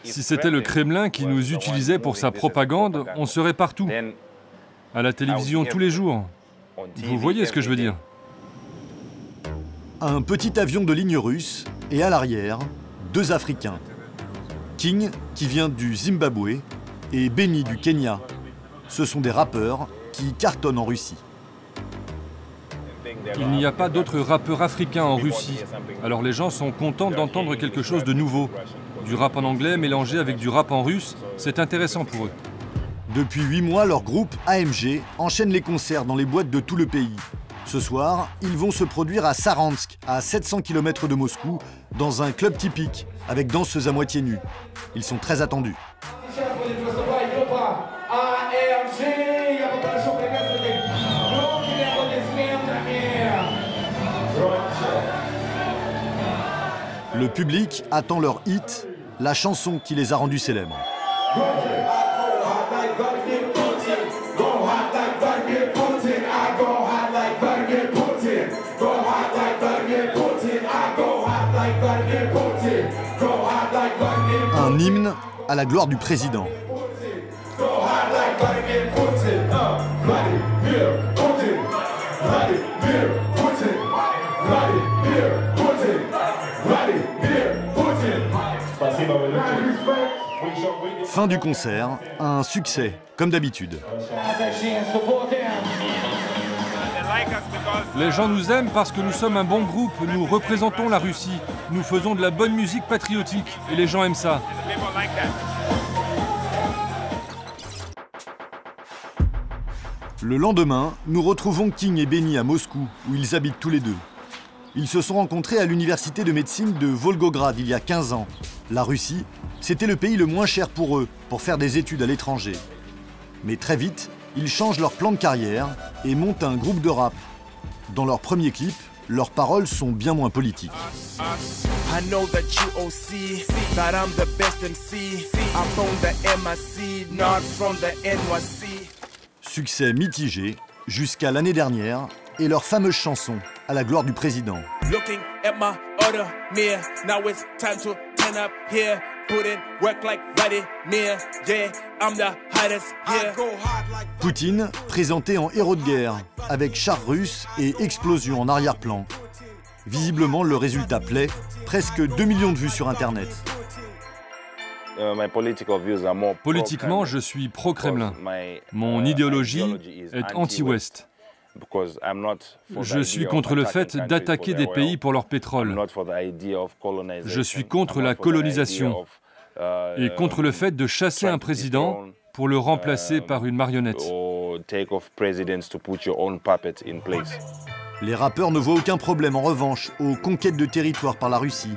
Si c'était le Kremlin qui nous utilisait pour sa propagande, on serait partout, à la télévision tous les jours. Vous voyez ce que je veux dire? Un petit avion de ligne russe et à l'arrière, deux Africains. King, qui vient du Zimbabwe, et Benny du Kenya. Ce sont des rappeurs qui cartonnent en Russie. Il n'y a pas d'autres rappeurs africains en Russie. Alors les gens sont contents d'entendre quelque chose de nouveau. Du rap en anglais mélangé avec du rap en russe, c'est intéressant pour eux. Depuis 8 mois, leur groupe AMG enchaîne les concerts dans les boîtes de tout le pays. Ce soir, ils vont se produire à Saransk, à 700 km de Moscou, dans un club typique, avec danseuses à moitié nues. Ils sont très attendus. Le public attend leur hit, la chanson qui les a rendus célèbres. Un hymne à la gloire du président. Fin du concert, un succès, comme d'habitude. Les gens nous aiment parce que nous sommes un bon groupe, nous représentons la Russie, nous faisons de la bonne musique patriotique et les gens aiment ça. Le lendemain, nous retrouvons King et Benny à Moscou, où ils habitent tous les deux. Ils se sont rencontrés à l'université de médecine de Volgograd il y a 15 ans. La Russie, c'était le pays le moins cher pour eux, pour faire des études à l'étranger. Mais très vite, ils changent leur plan de carrière et montent un groupe de rap. Dans leur premier clip, leurs paroles sont bien moins politiques. Succès mitigé jusqu'à l'année dernière et leur fameuse chanson à la gloire du président. Poutine, présenté en héros de guerre, avec chars russes et explosions en arrière-plan. Visiblement, le résultat plaît, presque 2 millions de vues sur Internet. Politiquement, je suis pro-Kremlin. Mon idéologie est anti-Ouest. Je suis contre le fait d'attaquer des pays pour leur pétrole. Je suis contre la colonisation et contre le fait de chasser un président pour le remplacer par une marionnette. Les rappeurs ne voient aucun problème, en revanche, aux conquêtes de territoire par la Russie.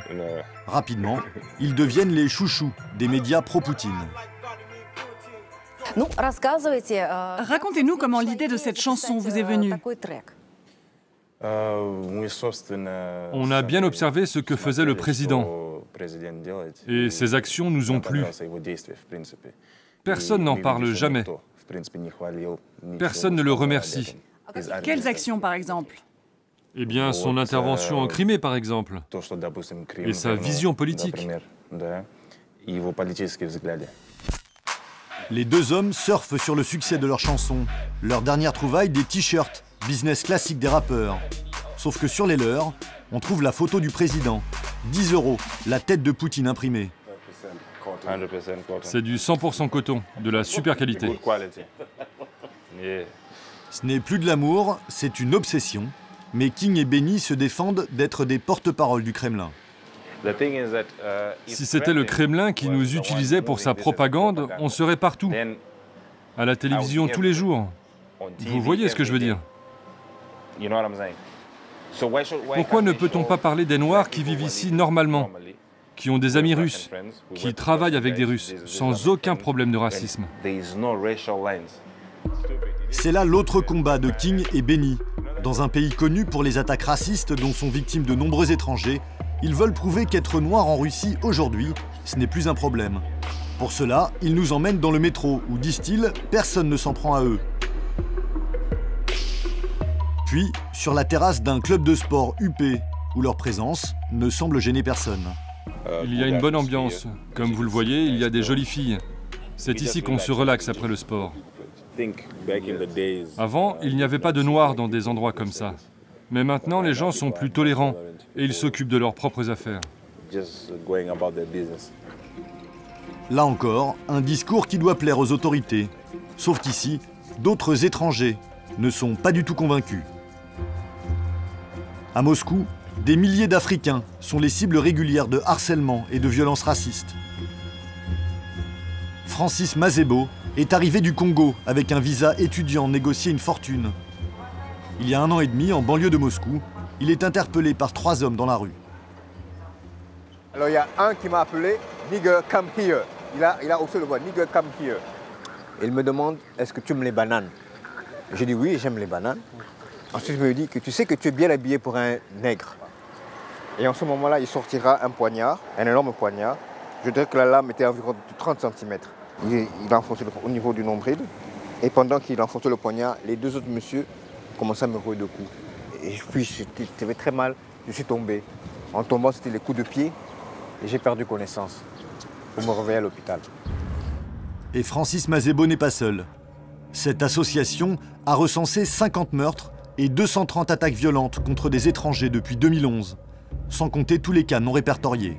Rapidement, ils deviennent les chouchous des médias pro-Poutine. Racontez-nous comment l'idée de cette chanson vous est venue. On a bien observé ce que faisait le président et ses actions nous ont plu. Personne n'en parle jamais. Personne ne le remercie. Quelles actions, par exemple? Eh bien, son intervention en Crimée, par exemple, et sa vision politique. Les deux hommes surfent sur le succès de leur chanson. Leur dernière trouvaille, des t-shirts, business classique des rappeurs. Sauf que sur les leurs, on trouve la photo du président. 10 €, la tête de Poutine imprimée. C'est du 100% coton, de la super qualité. Ce n'est plus de l'amour, c'est une obsession. Mais King et Benny se défendent d'être des porte-parole du Kremlin. Si c'était le Kremlin qui nous utilisait pour sa propagande, on serait partout, à la télévision tous les jours. Vous voyez ce que je veux dire? Pourquoi ne peut-on pas parler des Noirs qui vivent ici normalement, qui ont des amis russes, qui travaillent avec des Russes, sans aucun problème de racisme? C'est là l'autre combat de King et Benny. Dans un pays connu pour les attaques racistes dont sont victimes de nombreux étrangers, ils veulent prouver qu'être noir en Russie aujourd'hui, ce n'est plus un problème. Pour cela, ils nous emmènent dans le métro où, disent-ils, personne ne s'en prend à eux. Puis, sur la terrasse d'un club de sport huppé, où leur présence ne semble gêner personne. Il y a une bonne ambiance. Comme vous le voyez, il y a des jolies filles. C'est ici qu'on se relaxe après le sport. Avant, il n'y avait pas de noirs dans des endroits comme ça. Mais maintenant, les gens sont plus tolérants et ils s'occupent de leurs propres affaires. Là encore, un discours qui doit plaire aux autorités. Sauf qu'ici, d'autres étrangers ne sont pas du tout convaincus. À Moscou, des milliers d'Africains sont les cibles régulières de harcèlement et de violences racistes. Francis Masebo est arrivé du Congo avec un visa étudiant négocié une fortune. Il y a 1 an et demi, en banlieue de Moscou, il est interpellé par 3 hommes dans la rue. Alors il y a un qui m'a appelé « Nigger, come here ». Il a haussé le voix « Nigger, come here ». Il me demande « Est-ce que tu aimes les bananes ?» J'ai dit « Oui, j'aime les bananes ». Ensuite, il me dit que tu sais que tu es bien habillé pour un nègre. Et en ce moment-là, il sortira un poignard, un énorme poignard. Je dirais que la lame était environ de 30 cm. Il a enfoncé au niveau du nombril. Et pendant qu'il enfonçait le poignard, les 2 autres messieurs commençaient à me rouer de coups. Et puis, j'avais très mal. Je suis tombé. En tombant, c'était les coups de pied. Et j'ai perdu connaissance pour me réveiller à l'hôpital. Et Francis Masebo n'est pas seul. Cette association a recensé 50 meurtres et 230 attaques violentes contre des étrangers depuis 2011, sans compter tous les cas non répertoriés.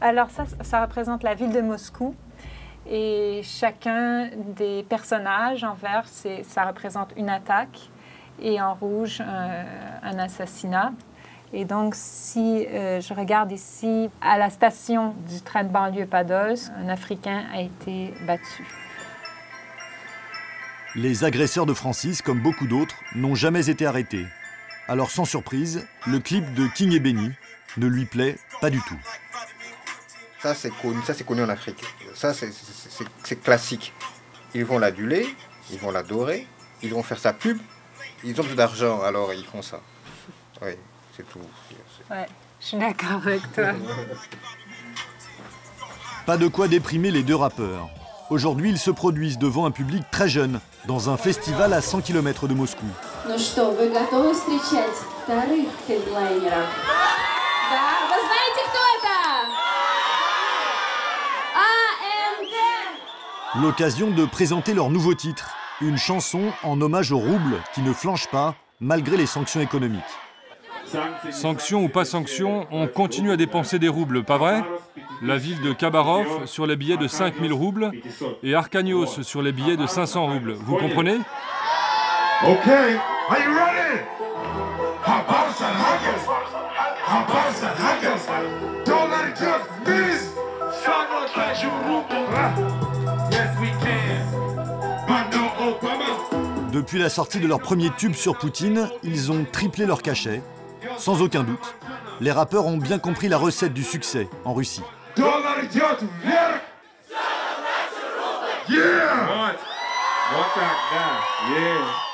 Alors ça représente la ville de Moscou et chacun des personnages en vert, ça représente une attaque et en rouge un assassinat. Et donc si je regarde ici, à la station du train de banlieue Pados, un Africain a été battu. Les agresseurs de Francis, comme beaucoup d'autres, n'ont jamais été arrêtés. Alors sans surprise, le clip de King et Benny ne lui plaît pas du tout. Ça c'est connu en Afrique. Ça c'est classique. Ils vont l'aduler, ils vont l'adorer, ils vont faire sa pub. Ils ont plus d'argent, alors ils font ça. Oui, c'est tout. Ouais, je suis d'accord avec toi. Pas de quoi déprimer les 2 rappeurs. Aujourd'hui, ils se produisent devant un public très jeune, dans un festival à 100 km de Moscou. Ну что, вы готовы встречать вторых хедлайнеров? Да, вы знаете, кто это? AMD! L'occasion de présenter leur nouveau titre, une chanson en hommage au rouble qui ne flanche pas, malgré les sanctions économiques. Sanctions ou pas sanctions, on continue à dépenser des roubles, pas vrai? La ville de Khabarov sur les billets de 5000 roubles et Arkanios sur les billets de 500 roubles. Vous comprenez? Ok, are you ready? Don't let it just miss. Yes, we can. Depuis la sortie de leur premier tube sur Poutine, ils ont triplé leur cachet. Sans aucun doute, les rappeurs ont bien compris la recette du succès en Russie. Yeah! What? What? Yeah!